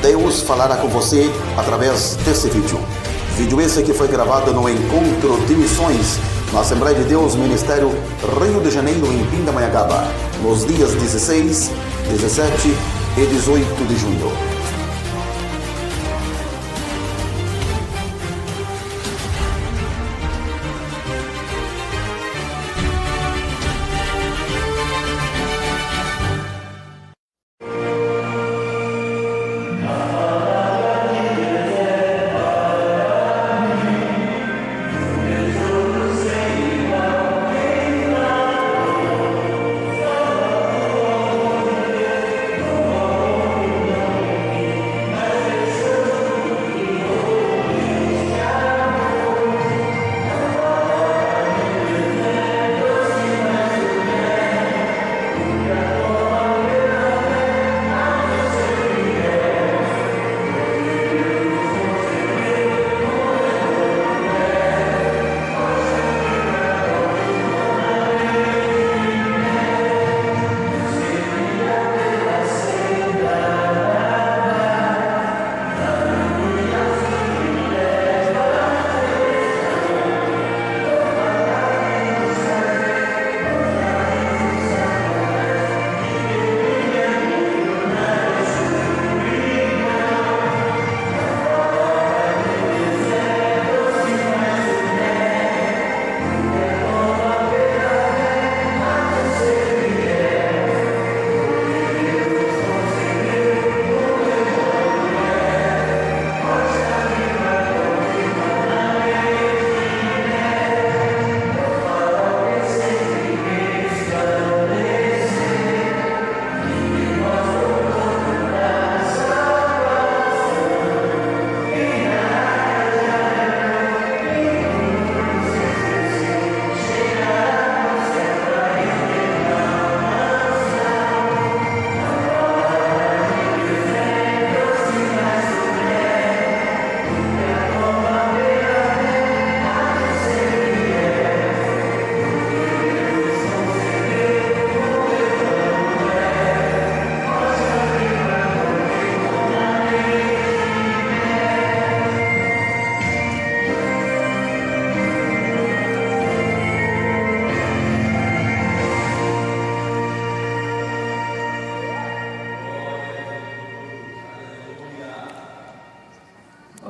Deus falará com você através desse vídeo. Vídeo esse que foi gravado no Encontro de Missões na Assembleia de Deus, Ministério Rio de Janeiro, em Pindamonhangaba, nos dias 16, 17 e 18 de junho.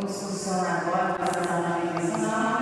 Vamos funcionar agora, fazer uma manifestação.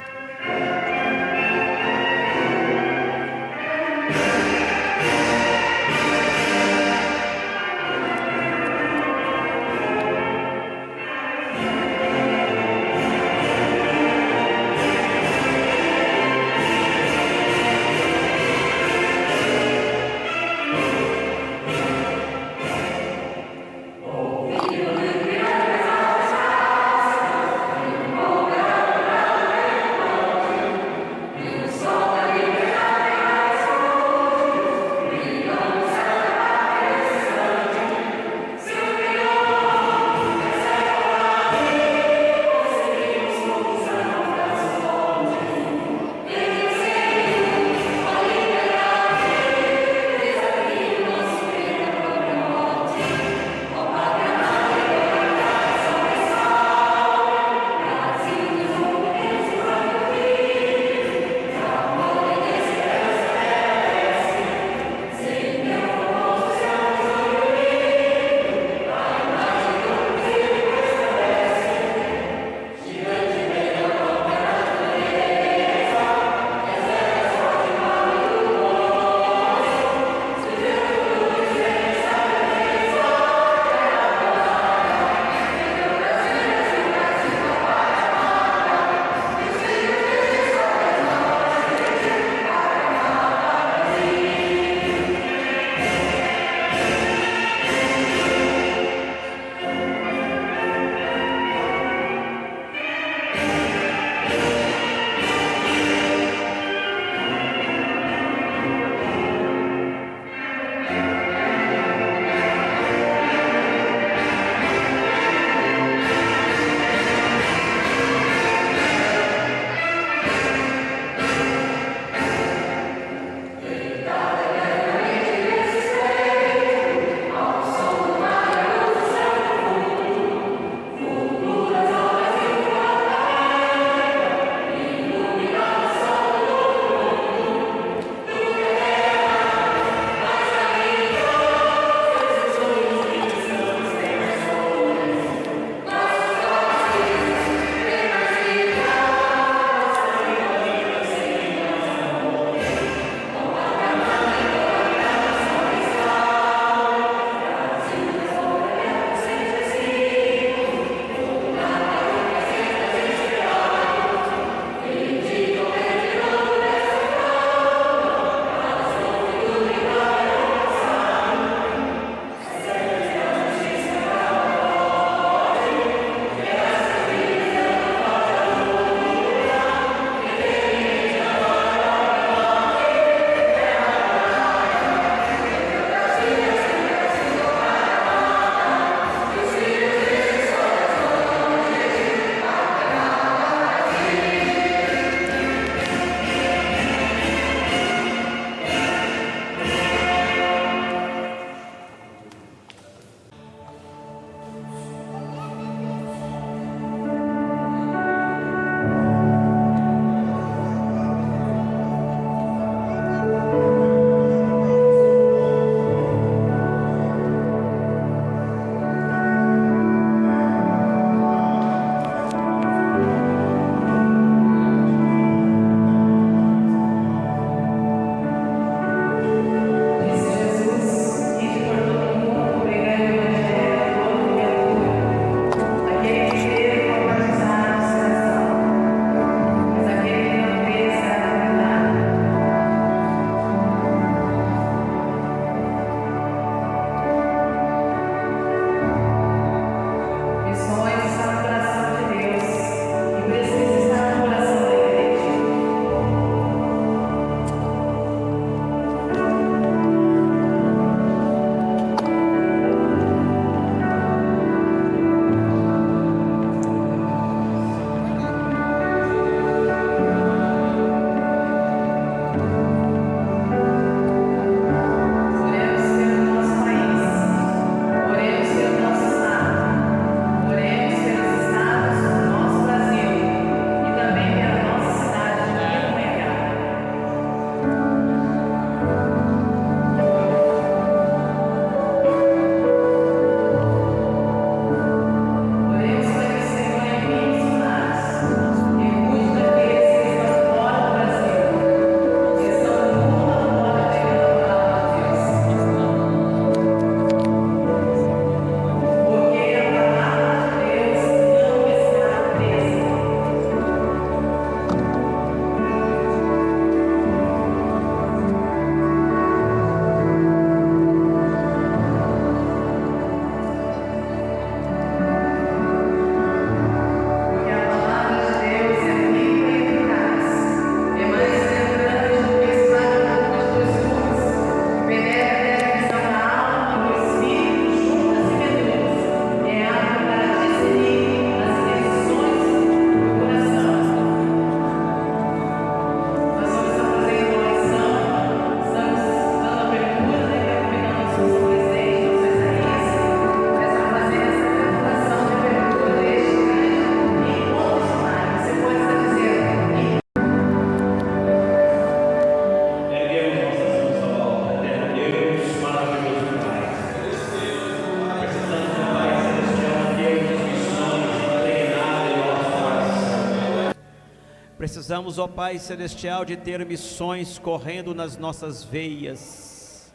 Precisamos, ó Pai Celestial, de ter missões correndo nas nossas veias.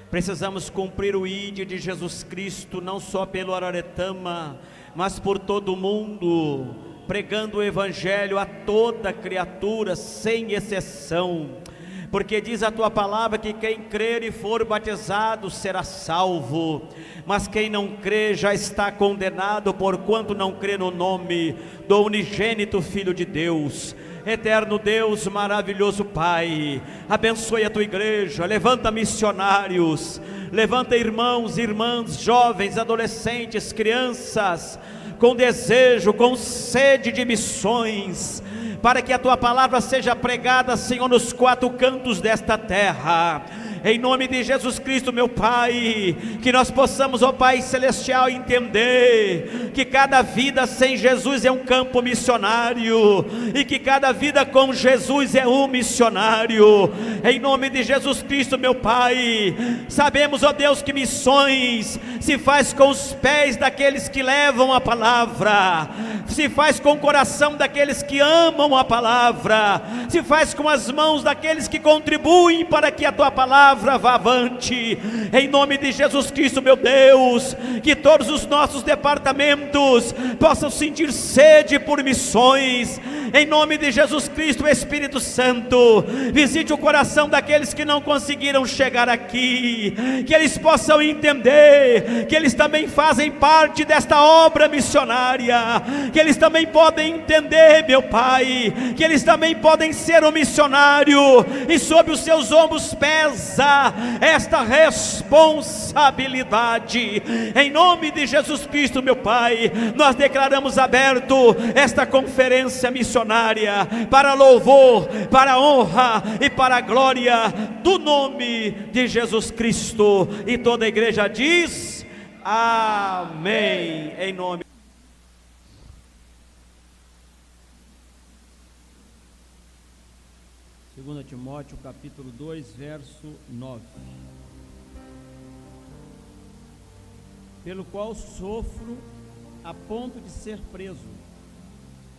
Precisamos cumprir o ID de Jesus Cristo, não só pelo Araretama, mas por todo o mundo, pregando o Evangelho a toda criatura, sem exceção. Porque diz a tua palavra que quem crer e for batizado será salvo, mas quem não crê já está condenado, porquanto não crê no nome do unigênito Filho de Deus. Eterno Deus, maravilhoso Pai, abençoe a tua igreja, levanta missionários, levanta irmãos, irmãs, jovens, adolescentes, crianças, com desejo, com sede de missões, para que a tua palavra seja pregada, Senhor, nos quatro cantos desta terra. Em nome de Jesus Cristo, meu Pai, que nós possamos, ó Pai Celestial, entender que cada vida sem Jesus é um campo missionário, e que cada vida com Jesus é um missionário. Em nome de Jesus Cristo, meu Pai, sabemos, ó Deus, que missões se faz com os pés daqueles que levam a palavra, se faz com o coração daqueles que amam a palavra, se faz com as mãos daqueles que contribuem para que a tua palavra vá avante. Em nome de Jesus Cristo, meu Deus, que todos os nossos departamentos possam sentir sede por missões. Em nome de Jesus Cristo, Espírito Santo, visite o coração daqueles que não conseguiram chegar aqui, que eles possam entender que eles também fazem parte desta obra missionária, que eles também podem entender, meu Pai, que eles também podem ser um missionário, e sobre os seus ombros pesa esta responsabilidade. Em nome de Jesus Cristo, meu Pai, nós declaramos aberto esta conferência missionária para louvor, para honra e para a glória do nome de Jesus Cristo. E toda a igreja diz amém. Em nome 2 Timóteo capítulo 2, verso 9. Pelo qual sofro a ponto de ser preso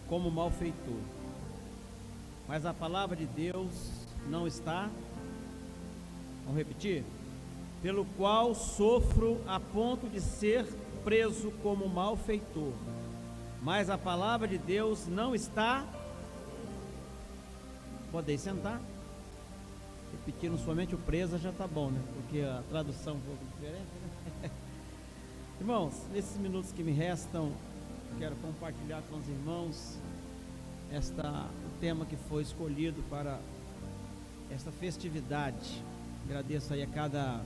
como malfeitor, mas a palavra de Deus não está. Vamos repetir? Pelo qual sofro a ponto de ser preso como malfeitor, mas a palavra de Deus não está. Podem sentar. Repetindo somente o presa já está bom, né? Porque a tradução é um pouco diferente, né? Irmãos, nesses minutos que me restam, quero compartilhar com os irmãos o tema que foi escolhido para esta festividade. Agradeço aí a cada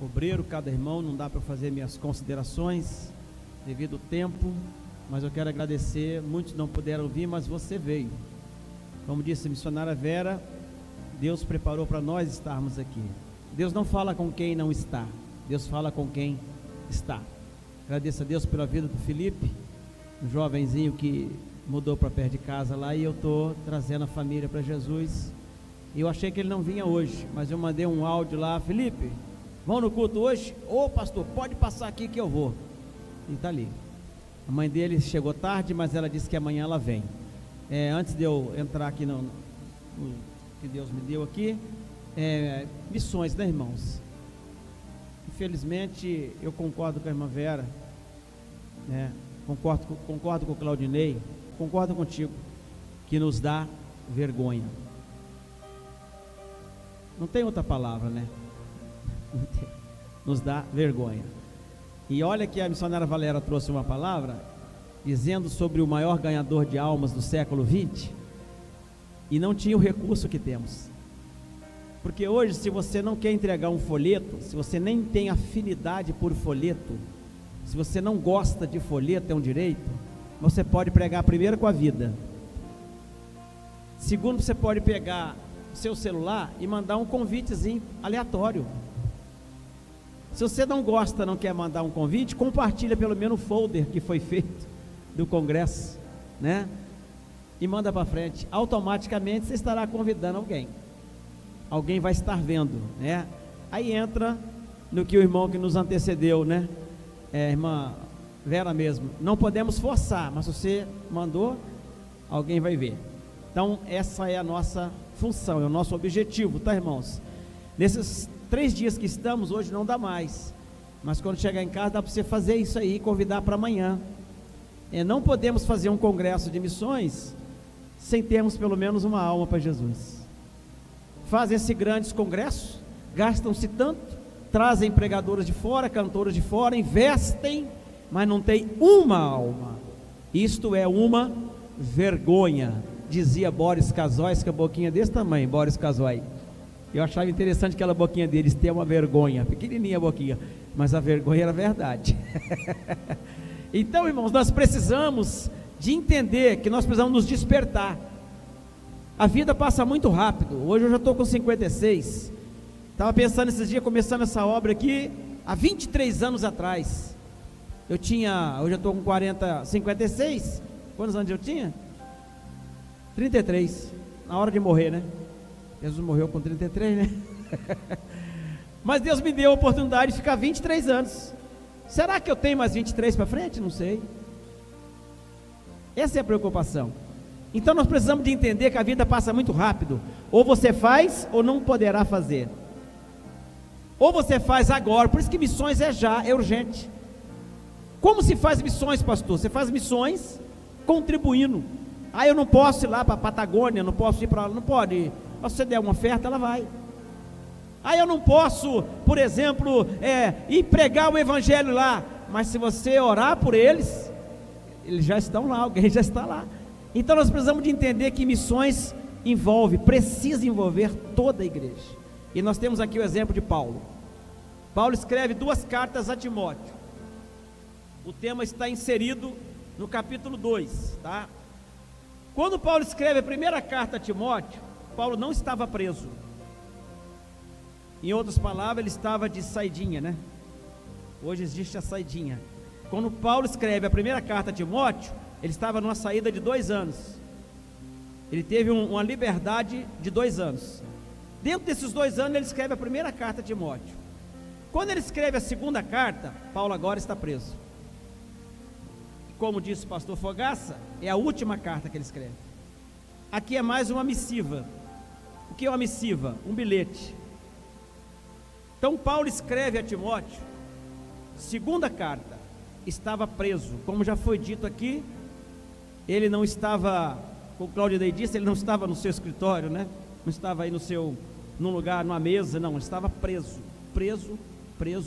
obreiro, cada irmão. Não dá para fazer minhas considerações devido ao tempo, mas eu quero agradecer. Muitos não puderam vir, mas você veio. Como disse a missionária Vera, Deus preparou para nós estarmos aqui. Deus não fala com quem não está, Deus fala com quem está. Agradeço a Deus pela vida do Felipe, um jovenzinho que mudou para perto de casa lá, e eu estou trazendo a família para Jesus. Eu achei que ele não vinha hoje, mas eu mandei um áudio lá: Felipe, vão no culto hoje? Ô pastor, pode passar aqui que eu vou. E está ali. A mãe dele chegou tarde, mas ela disse que amanhã ela vem. Antes de eu entrar aqui no que Deus me deu aqui, missões, né, irmãos? Infelizmente, eu concordo com a irmã Vera, né? Concordo com o Claudinei, concordo contigo, que nos dá vergonha. Não tem outra palavra, né? Nos dá vergonha. E olha que a missionária Valéria trouxe uma palavra dizendo sobre o maior ganhador de almas do século 20, e não tinha o recurso que temos. Porque hoje, se você não quer entregar um folheto, se você nem tem afinidade por folheto, se você não gosta de folheto, é um direito, você pode pregar primeiro com a vida. Segundo, você pode pegar o seu celular e mandar um convitezinho aleatório. Se você não gosta, não quer mandar um convite, compartilha pelo menos o folder que foi feito do congresso, né? E manda para frente. Automaticamente você estará convidando alguém. Alguém vai estar vendo, né? Aí entra no que o irmão que nos antecedeu, né? Irmã Vera mesmo. Não podemos forçar, mas se você mandou, alguém vai ver. Então essa é a nossa função, é o nosso objetivo, tá, irmãos? Nesses 3 dias que estamos, hoje não dá mais, mas quando chegar em casa dá para você fazer isso aí, convidar para amanhã. Não podemos fazer um congresso de missões sem termos pelo menos uma alma para Jesus. Fazem-se grandes congressos, gastam-se tanto, trazem pregadores de fora, cantores de fora, investem, mas não tem uma alma. Isto é uma vergonha, dizia Boris Casoy, com a boquinha desse tamanho. Boris Casoy, eu achava interessante aquela boquinha deles ter uma vergonha, pequenininha a boquinha, mas a vergonha era verdade. Então, irmãos, nós precisamos de entender que nós precisamos nos despertar. A vida passa muito rápido. Hoje eu já estou com 56. Estava pensando esses dias, começando essa obra aqui, há 23 anos atrás. Hoje eu estou com 56. Quantos anos eu tinha? 33. Na hora de morrer, né? Jesus morreu com 33, né? Mas Deus me deu a oportunidade de ficar 23 anos. Será que eu tenho mais 23 para frente? Não sei. Essa é a preocupação. Então nós precisamos de entender que a vida passa muito rápido. Ou você faz ou não poderá fazer. Ou você faz agora. Por isso que missões é urgente. Como se faz missões, pastor? Você faz missões contribuindo. Eu não posso ir lá para a Patagônia, não posso ir para lá, não pode. Mas se você der uma oferta, ela vai. Eu não posso, por exemplo, ir pregar o evangelho lá, mas se você orar por eles já estão lá, alguém já está lá. Então nós precisamos de entender que missões precisa envolver toda a igreja. E nós temos aqui o exemplo de Paulo. Paulo escreve 2 cartas a Timóteo. O tema está inserido no capítulo 2, tá? Quando Paulo escreve a primeira carta a Timóteo, Paulo não estava preso. Em outras palavras, ele estava de saidinha, né? Hoje existe a saidinha. Quando Paulo escreve a primeira carta a Timóteo, ele estava numa saída de 2 anos. Ele teve uma liberdade de 2 anos. Dentro desses 2 anos, ele escreve a primeira carta a Timóteo. Quando ele escreve a segunda carta, Paulo agora está preso. Como disse o pastor Fogaça, é a última carta que ele escreve. Aqui é mais uma missiva. O que é uma missiva? Um bilhete. Então Paulo escreve a Timóteo, segunda carta, estava preso, como já foi dito aqui, ele não estava, como o Claudio Day disse, ele não estava no seu escritório, né? Não estava aí num lugar, numa mesa, não, ele estava preso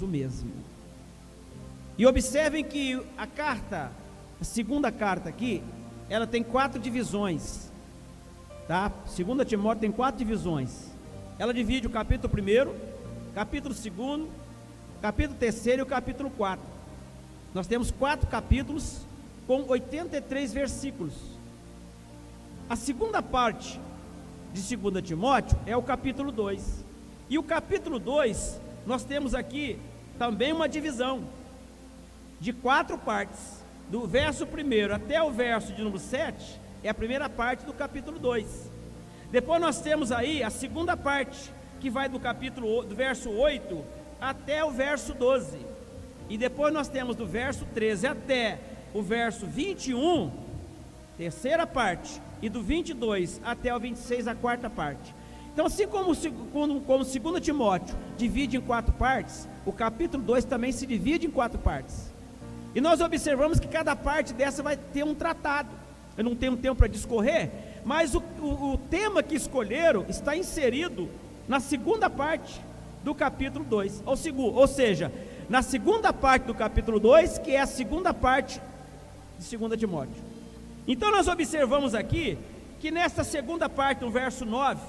mesmo. E observem que a segunda carta aqui, ela tem 4 divisões, tá? Segunda Timóteo tem 4 divisões, ela divide o capítulo 1º, capítulo 2º, capítulo 3º e o capítulo 4. Nós temos 4 capítulos com 83 versículos. A segunda parte de 2 Timóteo é o capítulo 2. E o capítulo 2, nós temos aqui também uma divisão de 4 partes. Do verso 1 até o verso de número 7 é a primeira parte do capítulo 2. Depois nós temos aí a segunda parte, que vai do verso 8 até o verso 12, e depois nós temos do verso 13 até o verso 21, terceira parte, e do 22 até o 26, a quarta parte. Então, assim como 2 Timóteo divide em 4 partes, o capítulo 2 também se divide em 4 partes, e nós observamos que cada parte dessa vai ter um tratado. Eu não tenho tempo para discorrer, mas o tema que escolheram está inserido na segunda parte do capítulo 2, ou seja, na segunda parte do capítulo 2, que é a segunda parte de 2 Timóteo. Então nós observamos aqui, que nessa segunda parte, no verso 9,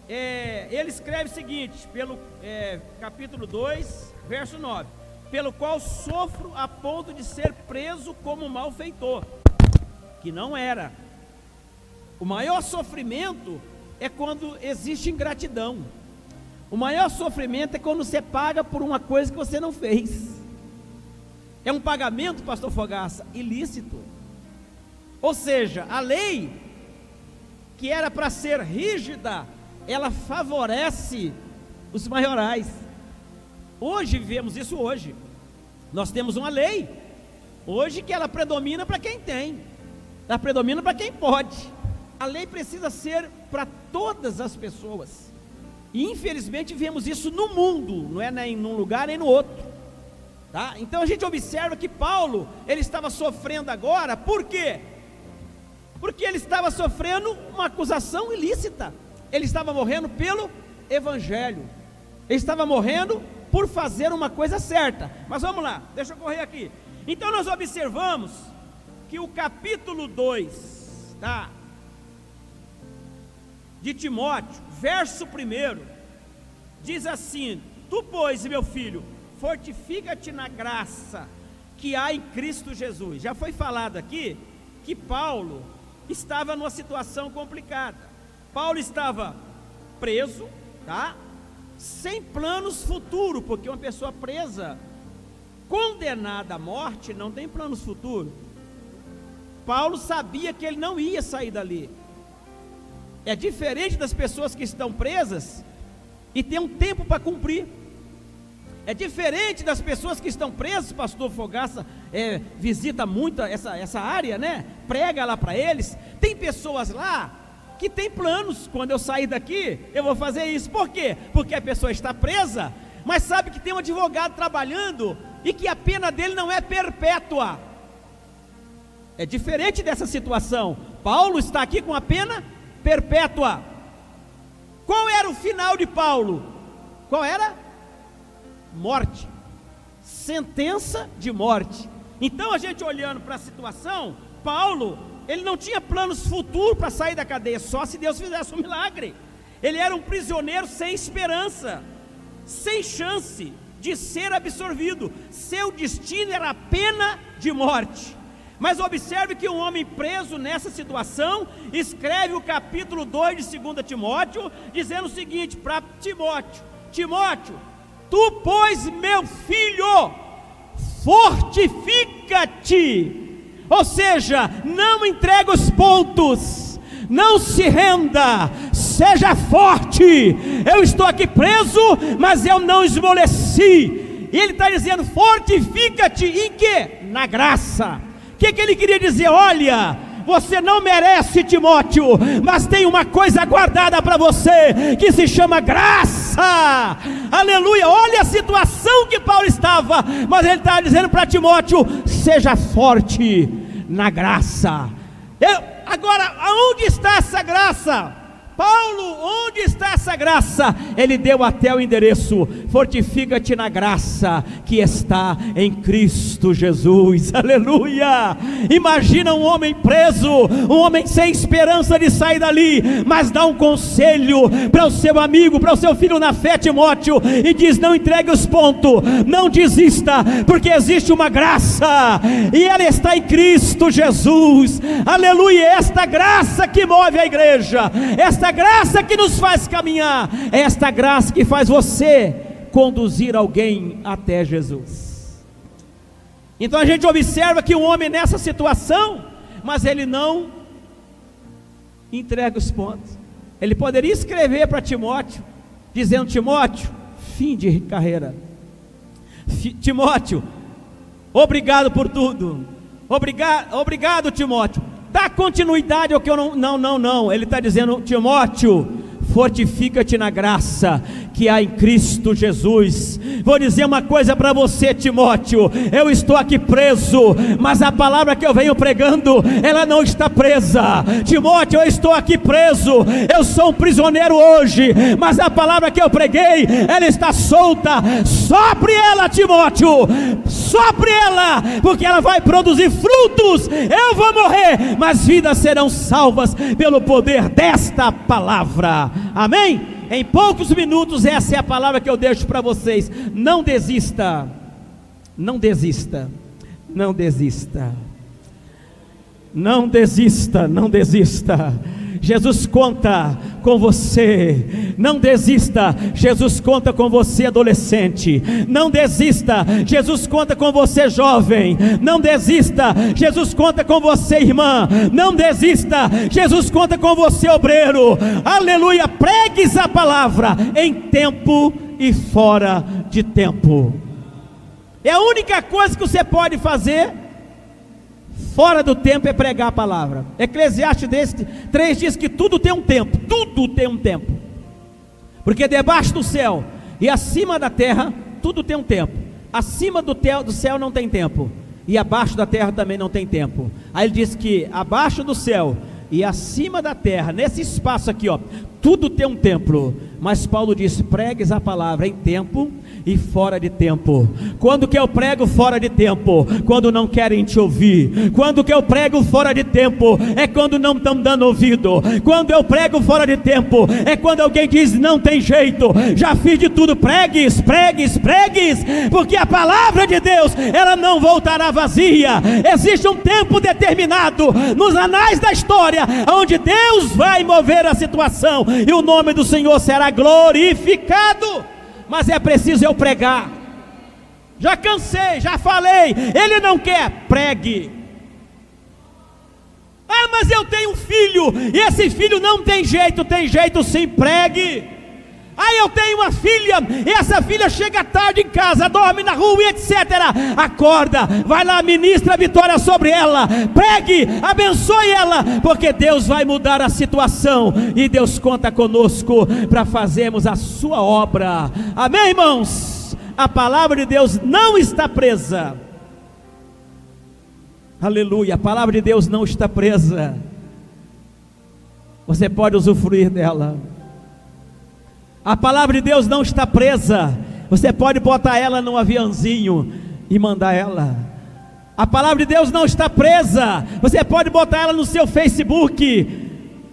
ele escreve o seguinte, pelo capítulo 2, verso 9, pelo qual sofro a ponto de ser preso como malfeitor, que não era. O maior sofrimento é quando existe ingratidão. O maior sofrimento é quando você paga por uma coisa que você não fez. É um pagamento, pastor Fogaça, ilícito. Ou seja, a lei, que era para ser rígida, ela favorece os maiorais. Hoje vivemos isso hoje. Nós temos uma lei hoje que ela predomina para quem tem, ela predomina para quem pode. A lei precisa ser para todas as pessoas. E infelizmente vemos isso no mundo, não é nem num lugar nem no outro. Tá? Então a gente observa que Paulo, ele estava sofrendo agora, por quê? Porque ele estava sofrendo uma acusação ilícita. Ele estava morrendo pelo Evangelho. Ele estava morrendo por fazer uma coisa certa. Mas vamos lá, deixa eu correr aqui. Então nós observamos que o capítulo 2, tá, de Timóteo, verso 1, diz assim: tu, pois, meu filho, fortifica-te na graça que há em Cristo Jesus. Já foi falado aqui que Paulo estava numa situação complicada. Paulo estava preso, tá? Sem planos futuros, porque uma pessoa presa, condenada à morte, não tem planos futuros. Paulo sabia que ele não ia sair dali. É diferente das pessoas que estão presas e tem um tempo para cumprir. É diferente das pessoas que estão presas. Pastor Fogaça visita muito essa área, né? Prega lá para eles. Tem pessoas lá que tem planos. Quando eu sair daqui, eu vou fazer isso. Por quê? Porque a pessoa está presa, mas sabe que tem um advogado trabalhando e que a pena dele não é perpétua. É diferente dessa situação. Paulo está aqui com a pena perpétua. Qual era o final de Paulo? Qual era? Morte. Sentença de morte. Então a gente olhando para a situação, Paulo, ele não tinha planos futuros para sair da cadeia, só se Deus fizesse um milagre. Ele era um prisioneiro sem esperança, sem chance de ser absorvido. Seu destino era a pena de morte. Mas observe que um homem preso nessa situação escreve o capítulo 2 de 2 Timóteo, dizendo o seguinte para Timóteo: Timóteo, tu, pois, meu filho, fortifica-te. Ou seja, não entrega os pontos, não se renda, seja forte. Eu estou aqui preso, mas eu não esmoleci. E ele está dizendo: fortifica-te em quê? Na graça. O que ele queria dizer? Olha, você não merece, Timóteo, mas tem uma coisa guardada para você, que se chama graça. Aleluia. Olha a situação que Paulo estava, mas ele está dizendo para Timóteo: seja forte na graça. Agora, aonde está essa graça? Paulo, onde está essa graça? Ele deu até o endereço: fortifica-te na graça que está em Cristo Jesus. Aleluia. Imagina um homem preso, um homem sem esperança de sair dali, mas dá um conselho para o seu amigo, para o seu filho na fé, Timóteo, e diz: não entregue os pontos, não desista, porque existe uma graça, e ela está em Cristo Jesus. Aleluia. Esta graça que move a igreja, esta graça que nos faz caminhar, é esta graça que faz você conduzir alguém até Jesus. Então a gente observa que um homem nessa situação, mas ele não entrega os pontos. Ele poderia escrever para Timóteo, dizendo: Timóteo, fim de carreira. Timóteo, obrigado por tudo. Obrigado, Timóteo. Dá continuidade ao que eu não. Ele está dizendo: Timóteo, fortifica-te na graça que há em Cristo Jesus. Vou dizer uma coisa para você, Timóteo: eu estou aqui preso, mas a palavra que eu venho pregando, ela não está presa. Timóteo, eu estou aqui preso, eu sou um prisioneiro hoje, mas a palavra que eu preguei, ela está solta. Sopre ela, Timóteo, sopre ela, porque ela vai produzir frutos. Eu vou morrer, mas vidas serão salvas pelo poder desta palavra. Amém? Em poucos minutos, essa é a palavra que eu deixo para vocês. Não desista, não desista, não desista, não desista, não desista. Jesus conta com você. Não desista. Jesus conta com você, adolescente. Não desista. Jesus conta com você, jovem. Não desista. Jesus conta com você, irmã. Não desista. Jesus conta com você, obreiro. Aleluia. Pregues a palavra em tempo e fora de tempo. É a única coisa que você pode fazer. Fora do tempo é pregar a palavra. Eclesiastes 3 diz que tudo tem um tempo. Tudo tem um tempo. Porque debaixo do céu e acima da terra, tudo tem um tempo. Acima do céu não tem tempo, e abaixo da terra também não tem tempo. Aí ele diz que abaixo do céu e acima da terra, nesse espaço aqui, ó, tudo tem um tempo. Mas Paulo diz: pregues a palavra em tempo e fora de tempo. Quando que eu prego fora de tempo? Quando não querem te ouvir. Quando que eu prego fora de tempo? É quando não estão dando ouvido. Quando eu prego fora de tempo, é quando alguém diz: não tem jeito, já fiz de tudo. Pregues, pregues, pregues, porque a palavra de Deus, ela não voltará vazia. Existe um tempo determinado nos anais da história, onde Deus vai mover a situação e o nome do Senhor será glorificado. Mas é preciso eu pregar. Já cansei, já falei. Ele não quer, pregue. Ah, mas eu tenho um filho, e esse filho não tem jeito sim, pregue. Ah, eu tenho uma filha, e essa filha chega tarde em casa, dorme na rua e etc. Acorda, vai lá, ministra a vitória sobre ela, pregue, abençoe ela, porque Deus vai mudar a situação, e Deus conta conosco para fazermos a sua obra. Amém, irmãos? A palavra de Deus não está presa. Aleluia, a palavra de Deus não está presa. Você pode usufruir dela. A palavra de Deus não está presa. Você pode botar ela num aviãozinho e mandar ela. A palavra de Deus não está presa. Você pode botar ela no seu Facebook.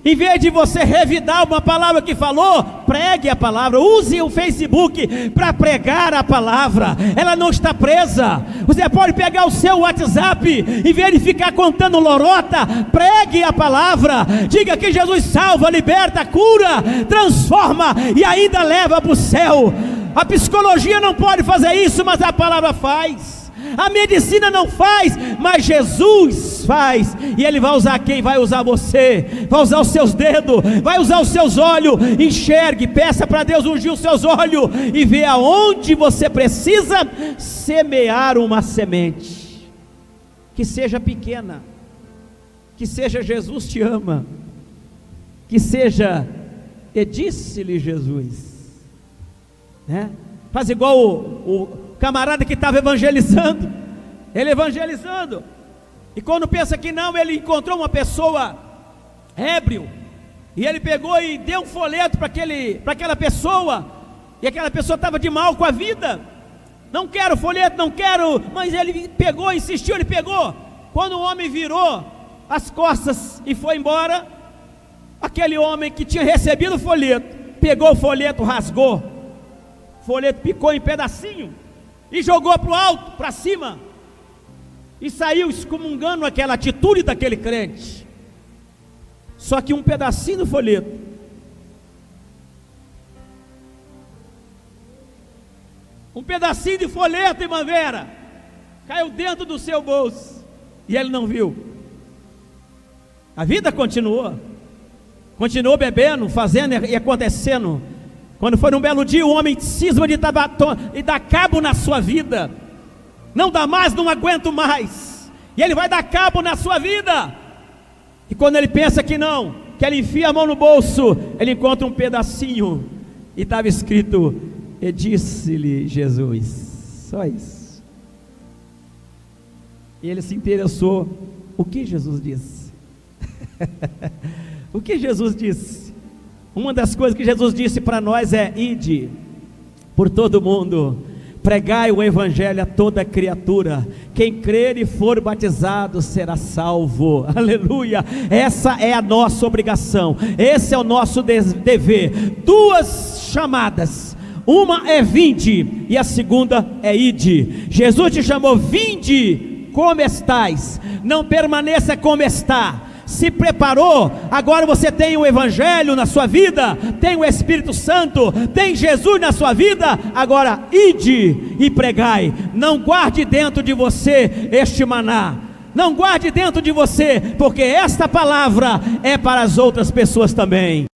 Em vez de você revidar uma palavra que falou, pregue a palavra. Use o Facebook para pregar a palavra. Ela não está presa. Você pode pegar o seu WhatsApp, em vez de ficar contando lorota, pregue a palavra. Diga que Jesus salva, liberta, cura, transforma e ainda leva para o céu. A psicologia não pode fazer isso, mas a palavra faz. A medicina não faz, mas Jesus faz. E Ele vai usar quem? Vai usar você, vai usar os seus dedos, vai usar os seus olhos. Enxergue, peça para Deus ungir os seus olhos e ver aonde você precisa semear uma semente, que seja pequena, que seja Jesus te ama, que seja e disse-lhe Jesus, né? Faz igual o camarada que estava evangelizando. Ele evangelizando, e quando pensa que não, ele encontrou uma pessoa ébrio, e ele pegou e deu um folheto para aquela pessoa, e aquela pessoa estava de mal com a vida. Não quero folheto, não quero. Mas ele pegou, insistiu, ele pegou. Quando o homem virou as costas e foi embora, aquele homem que tinha recebido o folheto, pegou o folheto, rasgou o folheto, picou em pedacinho e jogou para o alto, para cima, e saiu excomungando aquela atitude daquele crente. Só que um pedacinho do folheto, um pedacinho de folheto, irmã Vera, caiu dentro do seu bolso, e ele não viu. A vida continuou bebendo, fazendo e acontecendo. Quando foi num belo dia, o homem cisma de e dá cabo na sua vida. Não dá mais, não aguento mais. E ele vai dar cabo na sua vida. E quando ele pensa que não, que ele enfia a mão no bolso, ele encontra um pedacinho, e estava escrito: e disse-lhe Jesus. Só isso. E ele se interessou. O que Jesus disse? O que Jesus disse? Uma das coisas que Jesus disse para nós é: ide por todo mundo, pregai o evangelho a toda criatura, quem crer e for batizado será salvo. Aleluia. Essa é a nossa obrigação, esse é o nosso dever. Duas chamadas, uma é vinde e a segunda é ide. Jesus te chamou: vinde como estais, não permaneça como está. Se preparou, agora você tem o evangelho na sua vida, tem o Espírito Santo, tem Jesus na sua vida. Agora ide e pregai. Não guarde dentro de você este maná, não guarde dentro de você, porque esta palavra é para as outras pessoas também.